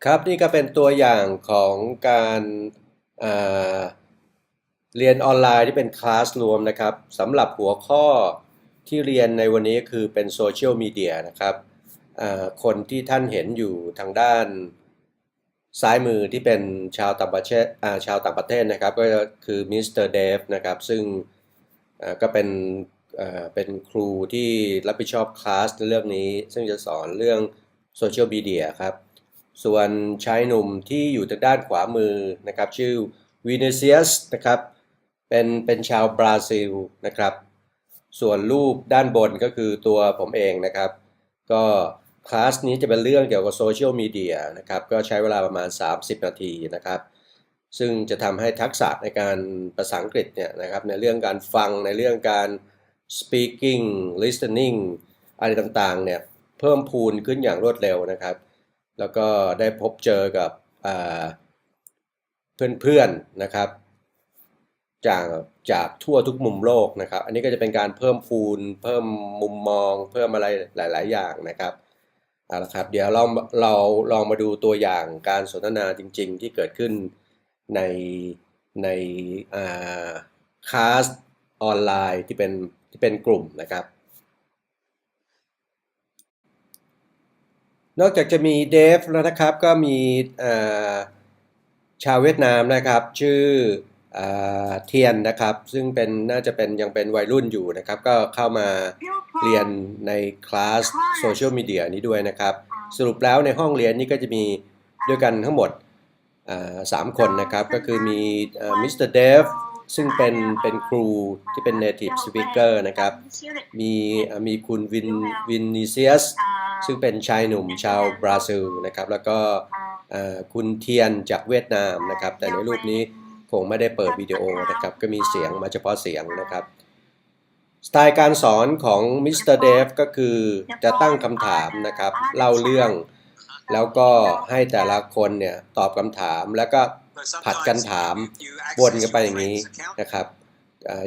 ครับนี่ก็เป็นตัวอย่างของการเรียนออนไลน์ที่เป็นคลาสรวมนะครับสำหรับหัวข้อที่เรียนในวันนี้คือเป็นโซเชียลมีเดียนะครับคนที่ท่านเห็นอยู่ทางด้านซ้ายมือที่เป็นชาวต่างประเทศนะครับก็คือมิสเตอร์เดฟนะครับซึ่งก็เป็นครูที่รับผิดชอบคลาสในเรื่องนี้ซึ่งจะสอนเรื่องโซเชียลมีเดียครับส่วนชายหนุ่มที่อยู่ทางด้านขวามือนะครับชื่อวินิเซียสนะครับเป็นชาวบราซิลนะครับส่วนรูปด้านบนก็คือตัวผมเองนะครับก็คลาสนี้จะเป็นเรื่องเกี่ยวกับโซเชียลมีเดียนะครับก็ใช้เวลาประมาณ30นาทีนะครับซึ่งจะทำให้ทักษะในการภาษาอังกฤษเนี่ยนะครับในเรื่องการฟังในเรื่องการ speaking listening อะไรต่างๆเนี่ยเพิ่มพูนขึ้นอย่างรวดเร็วนะครับแล้วก็ได้พบเจอกับเพื่อนๆนะครับจากทั่วทุกมุมโลกนะครับอันนี้ก็จะเป็นการเพิ่มพูนเพิ่มมุมมองเพิ่มอะไรหลายๆอย่างนะครับเอาละครับเดี๋ยวเราลองมาดูตัวอย่างการสนทนาจริงๆที่เกิดขึ้นในในคลาสออนไลน์ที่เป็นกลุ่มนะครับนอกจากจะมีเดฟแล้วนะครับก็มีชาวเวียดนามนะครับชื่อเทียนนะครับซึ่งน่าจะยังเป็นวัยรุ่นอยู่นะครับก็เข้ามาเรียนในคลาสโซเชียลมีเดียนี้ด้วยนะครับสรุปแล้วในห้องเรียนนี้ก็จะมีด้วยกันทั้งหมด3คนนะครับก็คือมีมิสเตอร์เดฟซึ่งเป็นครูที่เป็น native speaker นะครับมีคุณวินนิเซียสซึ่งเป็นชายหนุ่มชาวบราซิลนะครับแล้วก็คุณเทียนจากเวียดนามนะครับแต่ในรูปนี้คงไม่ได้เปิดวิดีโอนะครับก็มีเสียงมาเฉพาะเสียงนะครับสไตล์การสอนของมิสเตอร์เดฟก็คือจะตั้งคำถามนะครับเล่าเรื่องแล้วก็ให้แต่ละคนเนี่ยตอบคำถามแล้วก็ผัดกันถามวนกันไปอย่างนี้นะครับ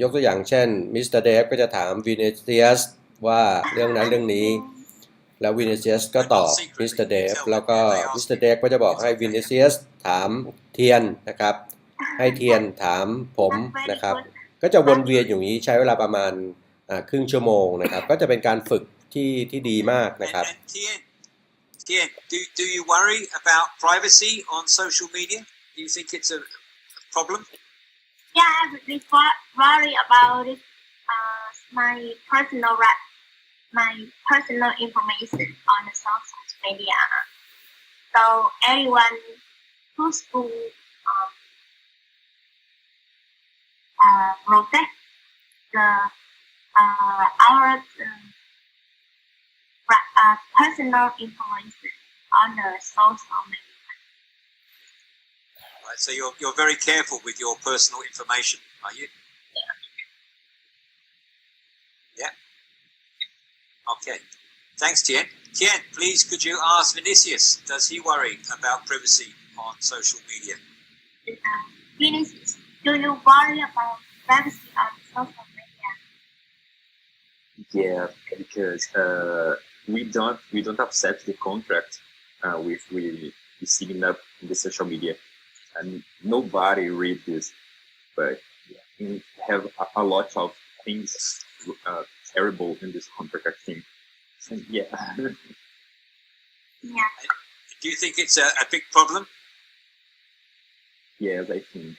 ยกตัวอย่างเช่นมิสเตอร์เดฟก็จะถามวินิเซียสว่าเรื่องนั้นเรื่องนี้แล้ววินิเซียสก็ตอบมิสเตอร์เดฟแล้วก็มิสเตอร์เดฟก็จะบอกให้วินิเซียสถามเทียนนะครับให้เทียนถามผมนะครับก็จะวนเวียนอย่างนี้ใช้เวลาประมาณครึ่งชั่วโมงนะครับก็จะเป็นการฝึกที่ดีมากนะครับ Tien, do you worry about privacy on social media? Do you think it's a problem? Yeah, I really worry about it. My personal information on the social media. So everyone who's to protect our personal information on the social media. Right, so you're very careful with your personal information, are you? Yeah. Okay. Thanks, Tien. Tien, please could you ask Vinicius, does he worry about privacy on social media? Vinicius, do you worry about privacy on social media? Yeah, because we don't accept the contract with we sign up in the social media, and nobody read this, but we have a lot of things terrible in this contract, I think. So, yeah. Yeah. Do you think it's a big problem? Yes, I think.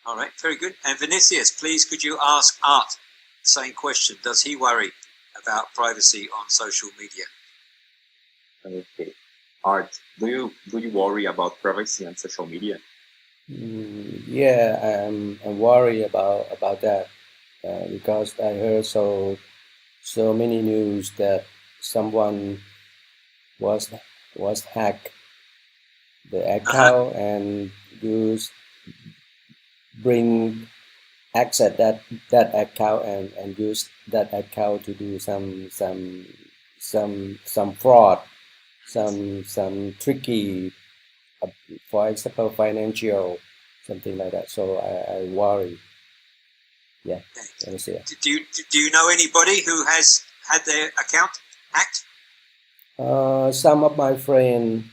All right, very good. And Vinicius, please could you ask Art the same question? Does he worry about privacy on social media? Okay. Art, do you worry about privacy on social media? Yeah, I'm worried about that because I heard so many news that someone was hacked the account and bring access that account and use that account to do some fraud, some tricky, for example, financial, something like that. So I worry. Yeah, let me see. Do you know anybody who has had their account hacked? Some of my friend,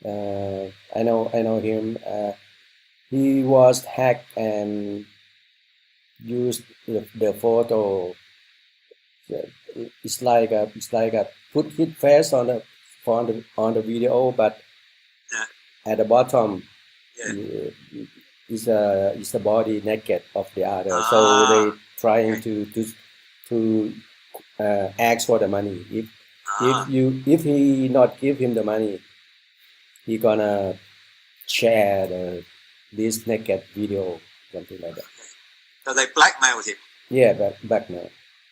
I know him. He was hacked and used the photo. It's like a put his face on the video, but Yeah. at the bottom Yeah. is the body naked of the other. So Ah, they trying okay. to ask for the money. Ah, If he not give him the money, he gonna share this naked video, something like that. so they blackmailed him. Yeah, back now.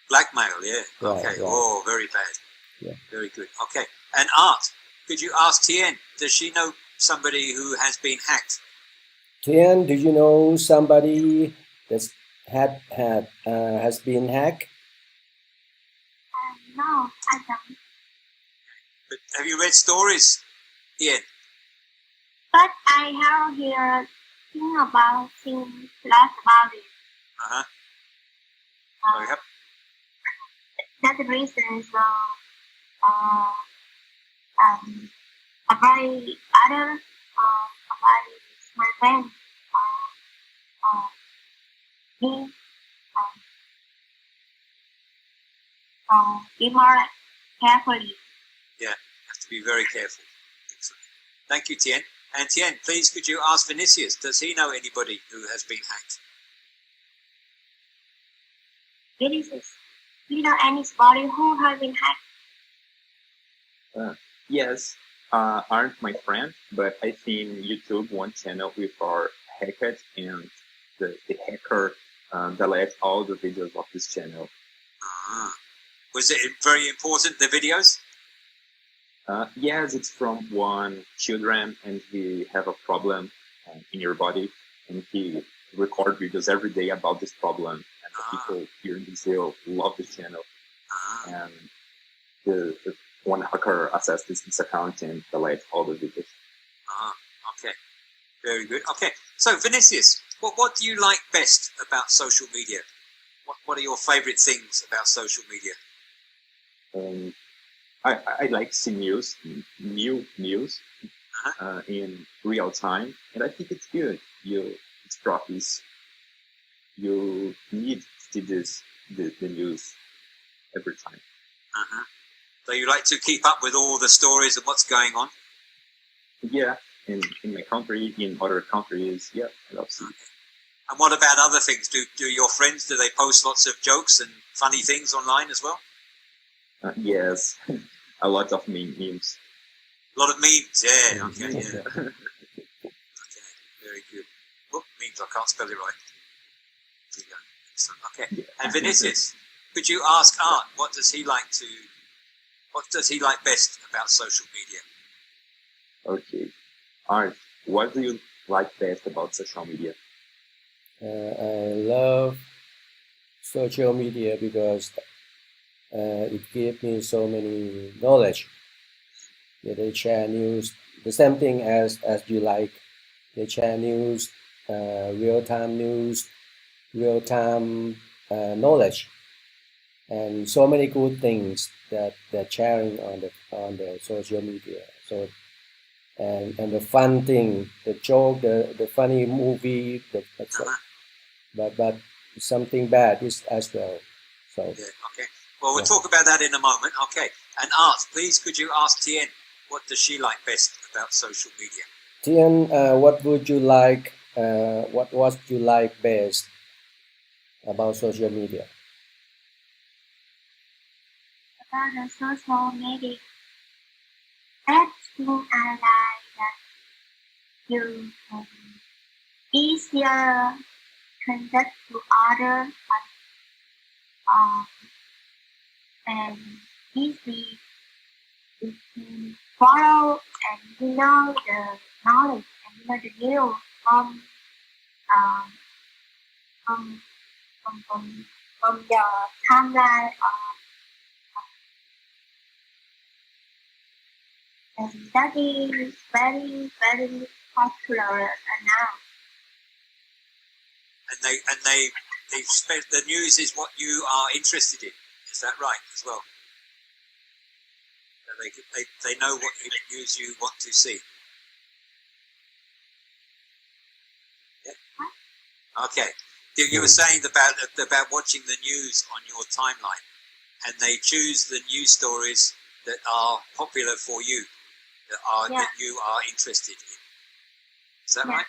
Blackmail, yeah. Right, Okay. right. Oh, very bad. Yeah. Very good. Okay. And Art, could you ask Tien, does she know somebody who has been hacked? Tian, do you know somebody that's has been hacked? No, I don't. But have you read stories, Tien? But I have here think about things lots about it. Uh-huh. Uh, Yep. that's the reason. So, about other, about my friend, me, be more carefully. Yeah, have to be very careful. Excellent. Thank you, Tien. And Tien, please could you ask Vinicius, does he know anybody who has been hacked? Vinicius, do you know anybody who has been hacked? Yes, aren't my friend, but I think YouTube one channel with our hacked and the hacker delete all the videos of this channel. Ah. Was it very important, the videos? Yes, it's from one children and he have a problem in your body and he record videos every day about this problem and the people here in Brazil love this channel and the one hacker accessed this account and delete all the videos. Okay. Very good. Okay. So Vinicius, what do you like best about social media? What are your favorite things about social media? I like to see new news in real time, and I think it's good. It's practice. You need to see the news every time. So you like to keep up with all the stories and what's going on? Yeah, in my country, in other countries, yeah, I love to see. And what about other things? Do your friends, do they post lots of jokes and funny things online as well? Yes, a lot of memes. A lot of memes, yeah. Okay, yeah. Okay, very good. Oh, memes, I can't spell it right. There you go. Excellent. Okay. Yeah. And Vinicius, could you ask Art what does he like best about social media? Okay. Art, what do you like best about social media? I love social media because it gives me so many knowledge. Yeah, they share news, the same thing as you like. They share news, real-time news, real-time knowledge, and so many good things that they're sharing on the social media. So and the fun thing, the joke, the funny movie, but something bad is as well. So Yeah, okay. Well, we'll talk about that in a moment. Okay. And Art, please could you ask Tien what does she like best about social media? Tian, what would you like? What was you like best about social media? About the social media, that thing I like that you can easier connect to others and easy you can follow and you know the knowledge and you know the news from your timeline and that is very very popular now. And they spent the news is what you are interested in. Is that right as well? They know what news you want to see. Yeah? Okay. You were saying about watching the news on your timeline, and they choose the news stories that are popular for you, that you are interested in. Is that right?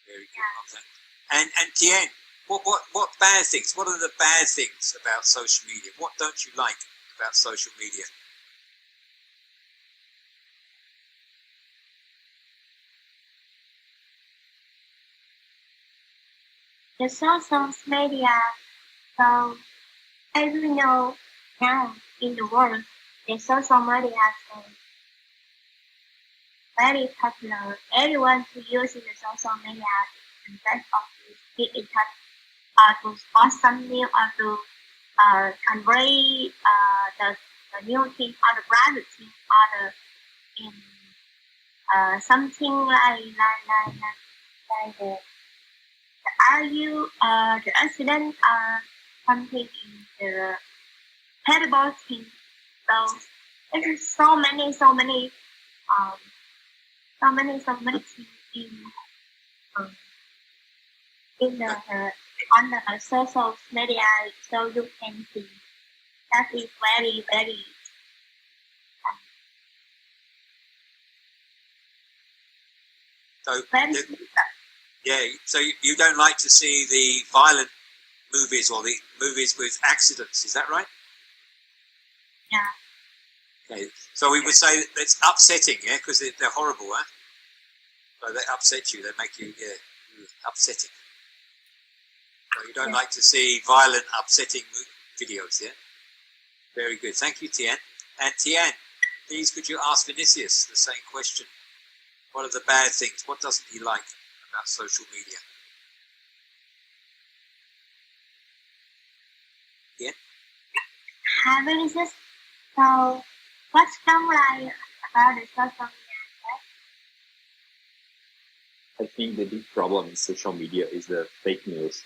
Very good. Okay. And Tien, what bad things? What are the bad things about social media? What don't you like about social media? The social media, so as we know now in the world, the social media is very popular. Everyone who uses the social media and best of get in touch to spot some new or to convey the new thing or the private thing or in something like the accident or something in the terrible thing. So there's so many things in the on the social media, so you can see that is very So very yeah, so you don't like to see the violent movies or the movies with accidents, is that right? Yeah. Okay, so we would say that it's upsetting, yeah, because they're horrible, huh? So they upset you, they make you, upsetting. So you don't like to see violent, upsetting videos, yeah? Very good. Thank you, Tien. And Tien, please could you ask Vinicius the same question? What are the bad things? What doesn't he like about social media? Tien? Hi, Vinicius. So what's don't like about the social media? I think the big problem in social media is the fake news.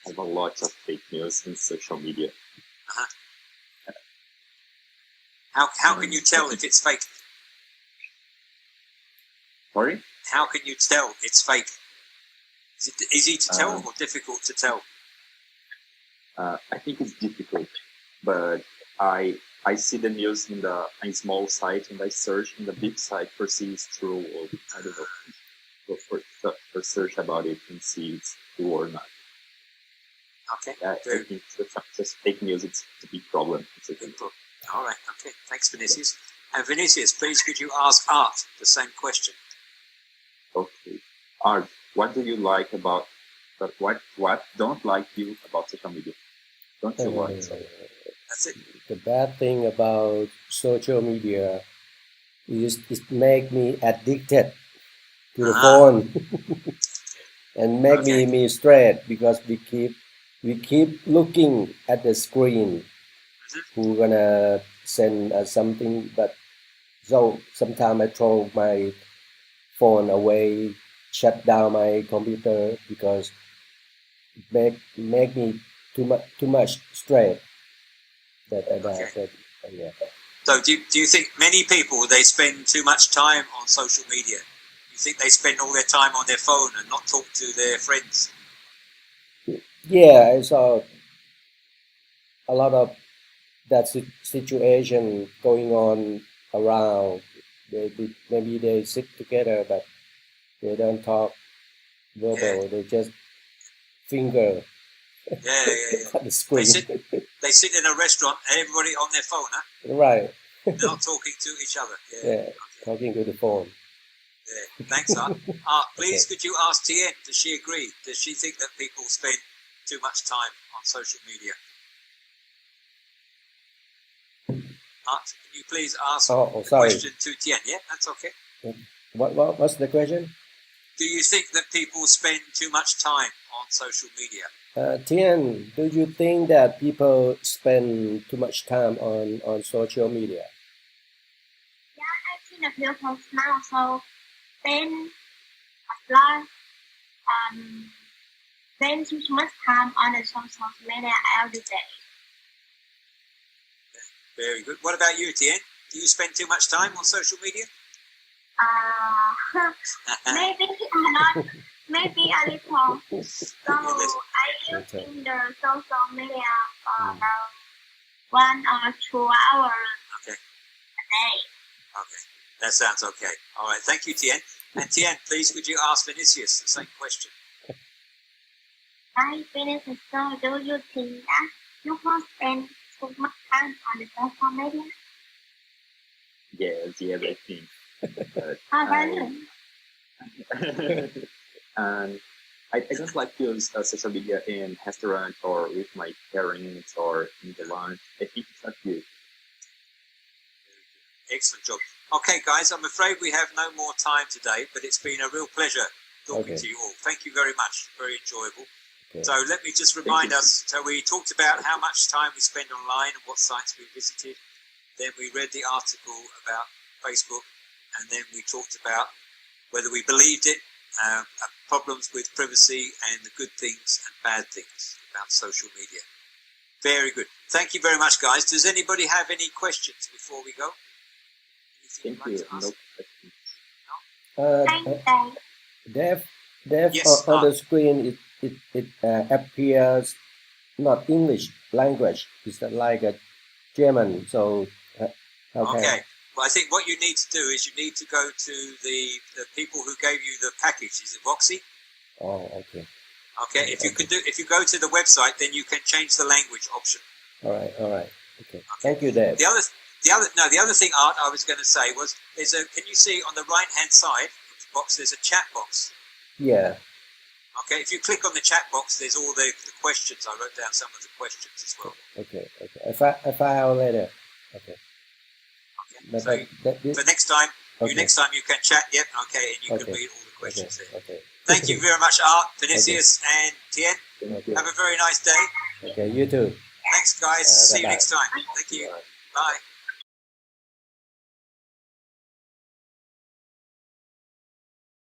I have a lot of fake news in social media. How can you tell if it's fake? Sorry? How can you tell it's fake? Is it easy to tell or difficult to tell? I think it's difficult, but I see the news in a small site and I search in the big site for see it's true or I don't know. Go for search about it and see it's true or not. Okay. I think just fake news it's a big problem. It's a big problem. All right. Okay. Thanks, Vinicius. And Vinicius, please could you ask Art the same question? Okay. Art, what do you like about but what don't like you about social media? Don't you like so? That's it. The bad thing about social media is it make me addicted to the phone and make me stressed because we keep looking at the screen. Who gonna send us something, but so sometimes I throw my phone away, shut down my computer because it make me too much stress. Yeah. So do you think many people, they spend too much time on social media? You think they spend all their time on their phone and not talk to their friends? Yeah, I saw a lot of that situation going on around. Maybe they sit together, but they don't talk verbal. They just finger at the screen. They sit in a restaurant, everybody on their phone, huh? Right. They're not talking to each other. Yeah, talking to the phone. Yeah, thanks, Art. Please, could you ask Tien, does she agree? Does she think that people spend too much time on social media? Art, can you please ask the question to Tien? Yeah, that's okay. What's the question? Do you think that people spend too much time on social media? Tien, do you think that people spend too much time on social media? Yeah, I think the people now so spend a lot spend too much time on the social media every day. Very good. What about you, Tien? Do you spend too much time on social media? Maybe not. Maybe a little. So Yes. I using the social media for about 1 or 2 hours Okay. a day. Okay. That sounds okay. All right. Thank you, Tien. And Tien, please, would you ask Vinicius the same question? Hi, Vinicius. So do you think that you will spend too much time on the social media? Yes, I think. But How about you? and I just like to use social media in restaurant or with my parents or in the lunch. I think it's not good. Excellent job. Okay, guys, I'm afraid we have no more time today, but it's been a real pleasure talking Okay. to you all. Thank you very much. Very enjoyable. Okay. So let me just remind us. So we talked about how much time we spend online and what sites we visited. Then we read the article about Facebook, and then we talked about whether we believed it, problems with privacy, and the good things and bad things about social media. Very good. Thank you very much, guys. Does anybody have any questions before we go? Anything Thank you'd you. like to No ask? questions. Thanks, Dave. Dave, Yes, on the screen it appears not English language. It's like a German. So how can Okay. Well, I think what you need to do is you need to go to the people who gave you the package. Is it Voxy? Oh, okay. Okay. If you go to the website, then you can change the language option. All right. Okay. Thank you, Dave. The other thing, Art, I was going to say was can you see on the right hand side of the box there's a chat box? Yeah. Okay, if you click on the chat box, there's all the questions. I wrote down some of the questions as well. Okay. I file later. Okay. But So for next time, Okay. next time you can chat. Yep. Okay, and you can Okay. read all the questions there. Okay. Thank you very much, Art, Vinicius, and Tien. Thank you. Have a very nice day. Okay. You too. Thanks, guys. See you bye-bye. next time. Thank you. Bye.